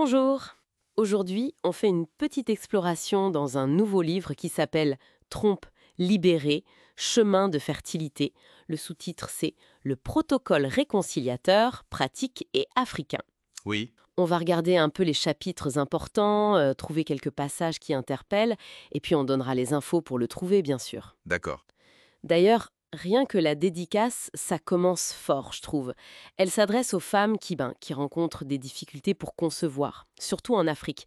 Bonjour. Aujourd'hui, on fait une petite exploration dans un nouveau livre qui s'appelle Trompe libérée, chemin de fertilité. Le sous-titre, c'est Le protocole réconciliateur, pratique et africain. Oui, On va regarder un peu les chapitres importants, trouver quelques passages qui interpellent, et puis on donnera les infos pour le trouver, bien sûr. d'accord. D'ailleurs, rien que la dédicace, ça commence fort, je trouve. Elle s'adresse aux femmes qui rencontrent des difficultés pour concevoir, surtout en Afrique.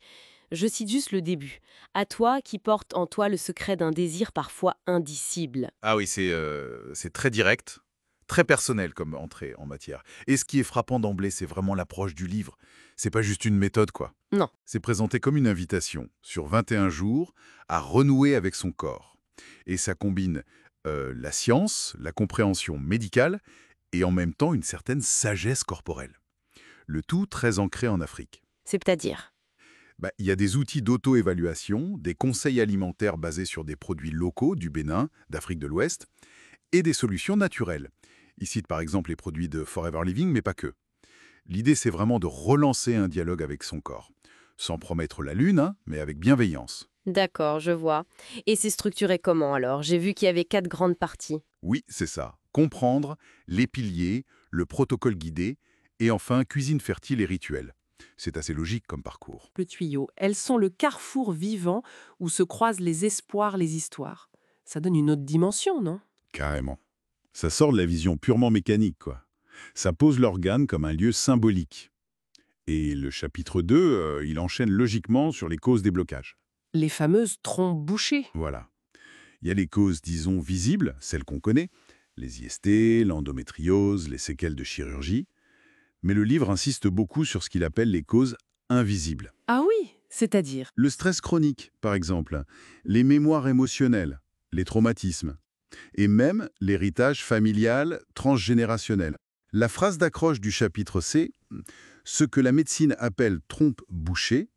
Je cite juste le début. À toi qui portes en toi le secret d'un désir parfois indicible. Ah oui, c'est très direct, très personnel comme entrée en matière. Et ce qui est frappant d'emblée, c'est vraiment l'approche du livre. C'est pas juste une méthode, quoi. Non, C'est présenté comme une invitation, sur 21 jours, à renouer avec son corps. Et ça combine la science, la compréhension médicale, et en même temps une certaine sagesse corporelle. Le tout très ancré en Afrique. c'est-à-dire. Il y a des outils d'auto-évaluation, des conseils alimentaires basés sur des produits locaux du Bénin, d'Afrique de l'Ouest, et des solutions naturelles. Il cite par exemple les produits de Forever Living, mais pas que. L'idée, c'est vraiment de relancer un dialogue avec son corps. Sans promettre la lune, hein, mais avec bienveillance. D'accord, je vois. Et c'est structuré comment alors? J'ai vu qu'il y avait 4 grandes parties. Oui, c'est ça. Comprendre, les piliers, le protocole guidé, et enfin, cuisine fertile et rituel. C'est assez logique comme parcours. Le tuyau. Elles sont le carrefour vivant où se croisent les espoirs, les histoires. Ça donne une autre dimension, non? Carrément. Ça sort de la vision purement mécanique, quoi. Ça pose l'organe comme un lieu symbolique. Et le chapitre 2, il enchaîne logiquement sur les causes des blocages. Les fameuses trompes bouchées. Voilà. Il y a les causes, disons, visibles, celles qu'on connaît, les IST, l'endométriose, les séquelles de chirurgie. Mais le livre insiste beaucoup sur ce qu'il appelle les causes invisibles. Ah oui, c'est-à-dire? Le stress chronique, par exemple, les mémoires émotionnelles, les traumatismes, et même l'héritage familial transgénérationnel. La phrase d'accroche du chapitre C, ce que la médecine appelle trompe bouchée,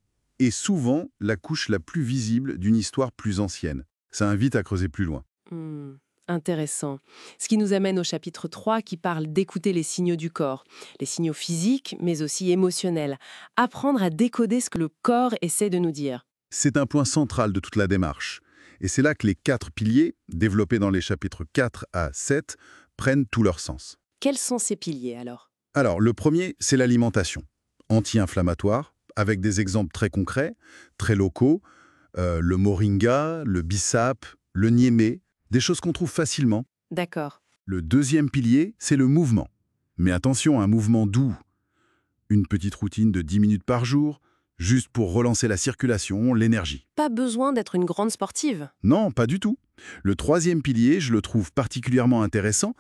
est souvent la couche la plus visible d'une histoire plus ancienne. Ça invite à creuser plus loin. Hmm, intéressant. Ce qui nous amène au chapitre 3 qui parle d'écouter les signaux du corps, les signaux physiques mais aussi émotionnels. Apprendre à décoder ce que le corps essaie de nous dire. C'est un point central de toute la démarche. Et c'est là que les 4 piliers, développés dans les chapitres 4 à 7, prennent tout leur sens. Quels sont ces piliers alors? Alors, le premier, c'est l'alimentation. Anti-inflammatoire, avec des exemples très concrets, très locaux, le moringa, le bissap, le niémé, des choses qu'on trouve facilement. D'accord. Le deuxième pilier, c'est le mouvement. Mais attention, un mouvement doux. Une petite routine de 10 minutes par jour, juste pour relancer la circulation, l'énergie. Pas besoin d'être une grande sportive. Non, pas du tout. Le troisième pilier, je le trouve particulièrement intéressant.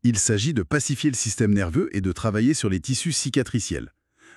Il s'agit de pacifier le système nerveux et de travailler sur les tissus cicatriciels,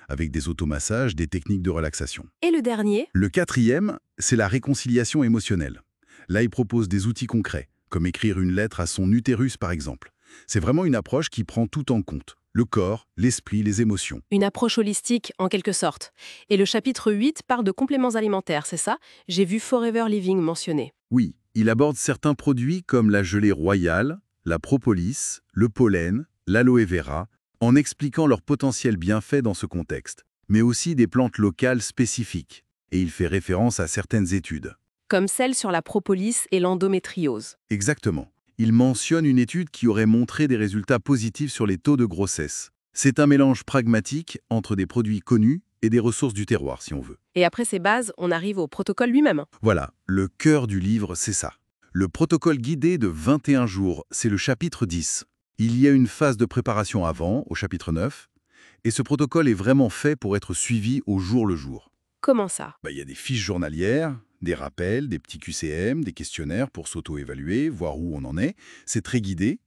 avec des automassages, des techniques de relaxation. Et le dernier? Le quatrième, c'est la réconciliation émotionnelle. Là, il propose des outils concrets, comme écrire une lettre à son utérus par exemple. C'est vraiment une approche qui prend tout en compte. Le corps, l'esprit, les émotions. Une approche holistique, en quelque sorte. Et le chapitre 8 parle de compléments alimentaires, c'est ça? J'ai vu Forever Living mentionné. Oui, il aborde certains produits comme la gelée royale, la propolis, le pollen, l'aloe vera, en expliquant leurs potentiels bienfaits dans ce contexte, mais aussi des plantes locales spécifiques. Et il fait référence à certaines études. Comme celle sur la propolis et l'endométriose. Exactement. Il mentionne une étude qui aurait montré des résultats positifs sur les taux de grossesse. C'est un mélange pragmatique entre des produits connus et des ressources du terroir, si on veut. Et après ces bases, on arrive au protocole lui-même. Voilà, le cœur du livre, c'est ça. Le protocole guidé de 21 jours, c'est le chapitre 10. Il y a une phase de préparation avant, au chapitre 9, et ce protocole est vraiment fait pour être suivi au jour le jour. Comment ça? Il y a des fiches journalières, des rappels, des petits QCM, des questionnaires pour s'auto-évaluer, voir où on en est. C'est très guidé.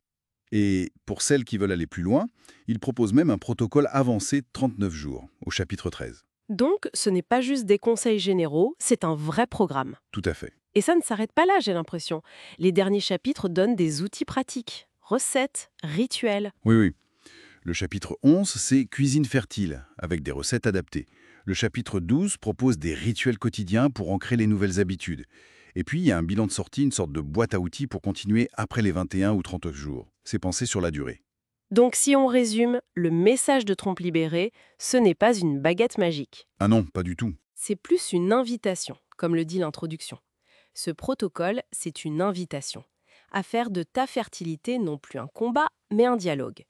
Et pour celles qui veulent aller plus loin, il propose même un protocole avancé de 39 jours, au chapitre 13. Donc, ce n'est pas juste des conseils généraux, c'est un vrai programme. Tout à fait. Et ça ne s'arrête pas là, j'ai l'impression. Les derniers chapitres donnent des outils pratiques, recettes, rituels. Oui, oui. Le chapitre 11, c'est cuisine fertile, avec des recettes adaptées. Le chapitre 12 propose des rituels quotidiens pour ancrer les nouvelles habitudes. Et puis, il y a un bilan de sortie, une sorte de boîte à outils pour continuer après les 21 ou 30 jours. C'est pensé sur la durée. Donc si on résume, le message de Trompe Libéré, ce n'est pas une baguette magique. Ah non, pas du tout. C'est plus une invitation, comme le dit l'introduction. Ce protocole, c'est une invitation à faire de ta fertilité non plus un combat, mais un dialogue.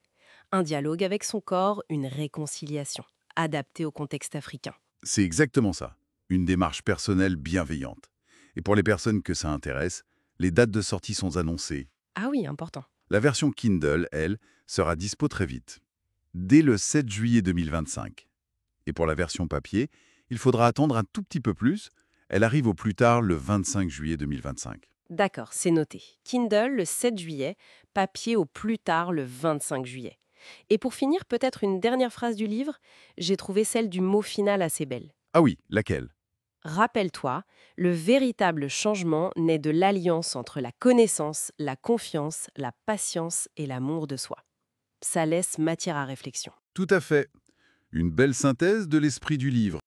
Un dialogue avec son corps, une réconciliation, adaptée au contexte africain. C'est exactement ça. Une démarche personnelle bienveillante. Et pour les personnes que ça intéresse, les dates de sortie sont annoncées. Ah oui, important. La version Kindle, elle, sera dispo très vite, dès le 7 juillet 2025. Et pour la version papier, il faudra attendre un tout petit peu plus. Elle arrive au plus tard le 25 juillet 2025. D'accord, c'est noté. Kindle le 7 juillet, papier au plus tard le 25 juillet. Et pour finir, peut-être une dernière phrase du livre, j'ai trouvé celle du mot final assez belle. Ah oui, laquelle? Rappelle-toi, le véritable changement naît de l'alliance entre la connaissance, la confiance, la patience et l'amour de soi. Ça laisse matière à réflexion. Tout à fait. Une belle synthèse de l'esprit du livre.